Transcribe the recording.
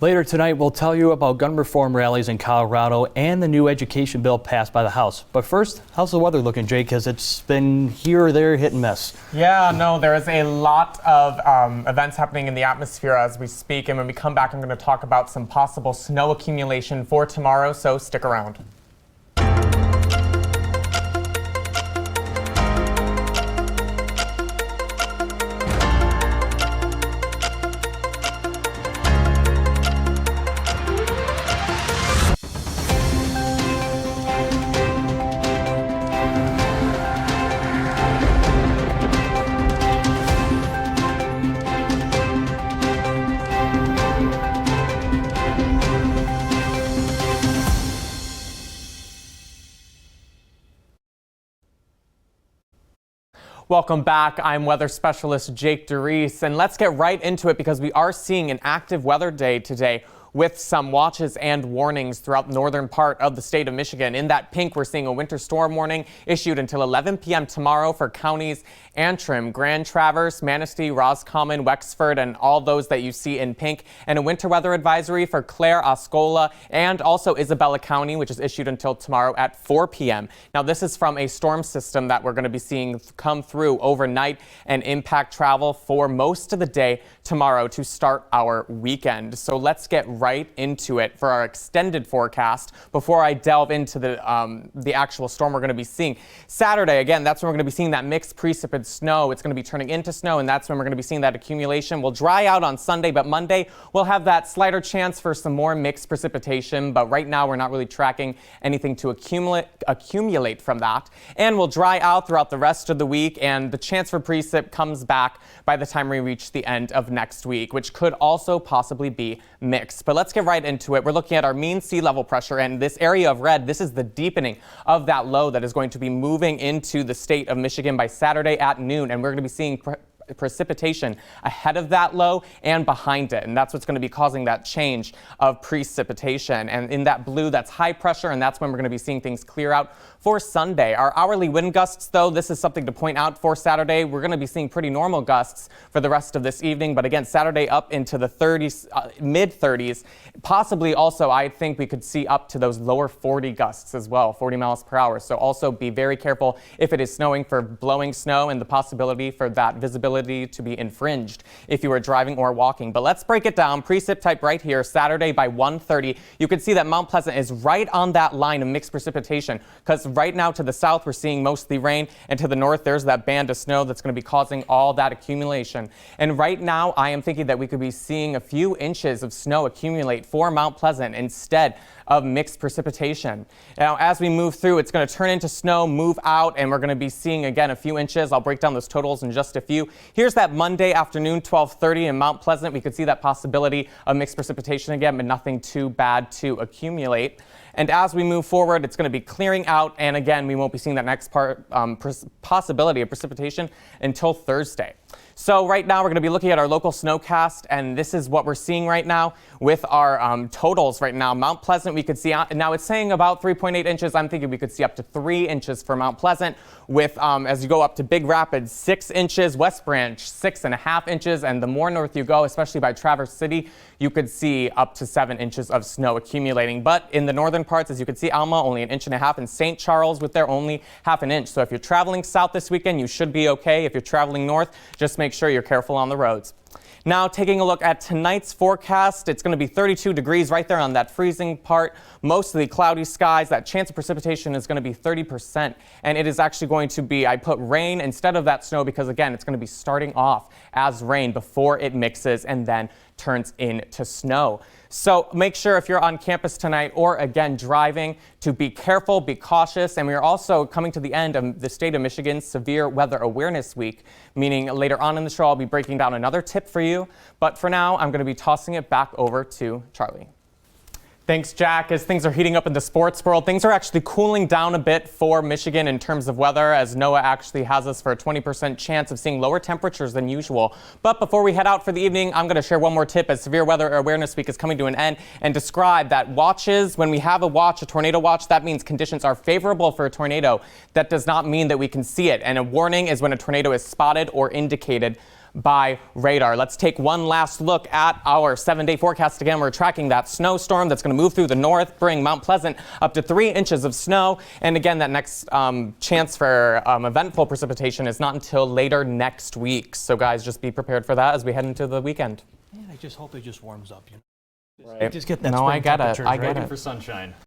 Later tonight, we'll tell you about gun reform rallies in Colorado and the new education bill passed by the House. But first, how's the weather looking, Jake? Because it's been here or there, hit and miss. Yeah, no, there is a lot of events happening in the atmosphere as we speak. And when we come back, I'm going to talk about some possible snow accumulation for tomorrow, so stick around. Welcome back. I'm weather specialist Jake DeReese, and let's get right into it because we are seeing an active weather day today with some watches and warnings throughout the northern part of the state of Michigan. In that pink, we're seeing a winter storm warning issued until 11 p.m. tomorrow for counties Antrim, Grand Traverse, Manistee, Roscommon, Wexford, and all those that you see in pink, and a winter weather advisory for Clare, Osceola, and also Isabella County, which is issued until tomorrow at 4 p.m. Now, this is from a storm system that we're going to be seeing come through overnight and impact travel for most of the day tomorrow to start our weekend. So let's get right into it for our extended forecast before I delve into the actual storm we're going to be seeing. Saturday, again, that's when we're going to be seeing that mixed precipitated snow. It's going to be turning into snow, and that's when we're going to be seeing that accumulation. Will dry out on Sunday, but Monday we'll have that slighter chance for some more mixed precipitation. But right now we're not really tracking anything to accumulate from that. And will dry out throughout the rest of the week, and the chance for precip comes back by the time we reach the end of next week, which could also possibly be mixed. But let's get right into it. We're looking at our mean sea level pressure, and this area of red, this is the deepening of that low that is going to be moving into the state of Michigan by Saturday at noon, and we're going to be seeing precipitation ahead of that low and behind it, and that's what's going to be causing that change of precipitation. And in that blue, that's high pressure, and that's when we're going to be seeing things clear out for Sunday. Our hourly wind gusts, though, this is something to point out for Saturday. We're going to be seeing pretty normal gusts for the rest of this evening, but again, Saturday up into the 30s, mid-30s, possibly also I think we could see up to those lower 40 gusts as well, 40 miles per hour. So also be very careful if it is snowing for blowing snow and the possibility for that visibility to be infringed if you are driving or walking. But let's break it down. Precip type right here, Saturday by 1:30. You can see that Mount Pleasant is right on that line of mixed precipitation, because right now to the south we're seeing mostly rain, and to the north there's that band of snow that's going to be causing all that accumulation. And right now I am thinking that we could be seeing a few inches of snow accumulate for Mount Pleasant instead of mixed precipitation. Now, as we move through, it's going to turn into snow, move out, and we're going to be seeing again a few inches. I'll break down those totals in just a few. Here's that Monday afternoon, 12:30 in Mount Pleasant. We could see that possibility of mixed precipitation again, but nothing too bad to accumulate. And as we move forward, it's going to be clearing out, and again, we won't be seeing that next possibility of precipitation until Thursday. So right now we're going to be looking at our local snowcast, and this is what we're seeing right now with our totals right now. Mount Pleasant, we could see, now it's saying about 3.8 inches. I'm thinking we could see up to 3 inches for Mount Pleasant with, as you go up to Big Rapids, 6 inches, West Branch, 6.5 inches, and the more north you go, especially by Traverse City, you could see up to 7 inches of snow accumulating. But in the northern parts, as you can see, Alma, only 1.5 inches, and St. Charles with their only 0.5 inch. So if you're traveling south this weekend, you should be okay. If you're traveling north, just make sure you're careful on the roads. Now, taking a look at tonight's forecast, it's going to be 32 degrees right there on that freezing part. Mostly cloudy skies. That chance of precipitation is going to be 30%. And it is actually going to be, I put rain instead of that snow because, again, it's going to be starting off as rain before it mixes and then turns into snow. So make sure if you're on campus tonight or again driving to be careful, be cautious. And we are also coming to the end of the state of Michigan's Severe Weather Awareness Week, meaning later on in the show I'll be breaking down another tip for you. But for now, I'm going to be tossing it back over to Charlie. Thanks, Jack. As things are heating up in the sports world, things are actually cooling down a bit for Michigan in terms of weather, as NOAA actually has us for a 20% chance of seeing lower temperatures than usual. But before we head out for the evening, I'm going to share one more tip as Severe Weather Awareness Week is coming to an end and describe that watches, when we have a watch, a tornado watch, that means conditions are favorable for a tornado. That does not mean that we can see it. And a warning is when a tornado is spotted or indicated by radar. Let's take one last look at our 7-day forecast. Again, we're tracking that snowstorm that's going to move through the north, bring Mount Pleasant up to 3 inches of snow. And again, that next chance for eventful precipitation is not until later next week. So guys, just be prepared for that as we head into the weekend. Man, I just hope it just warms up. Right. Just get that no, spring I get it. temperatures, I get right? it. For sunshine.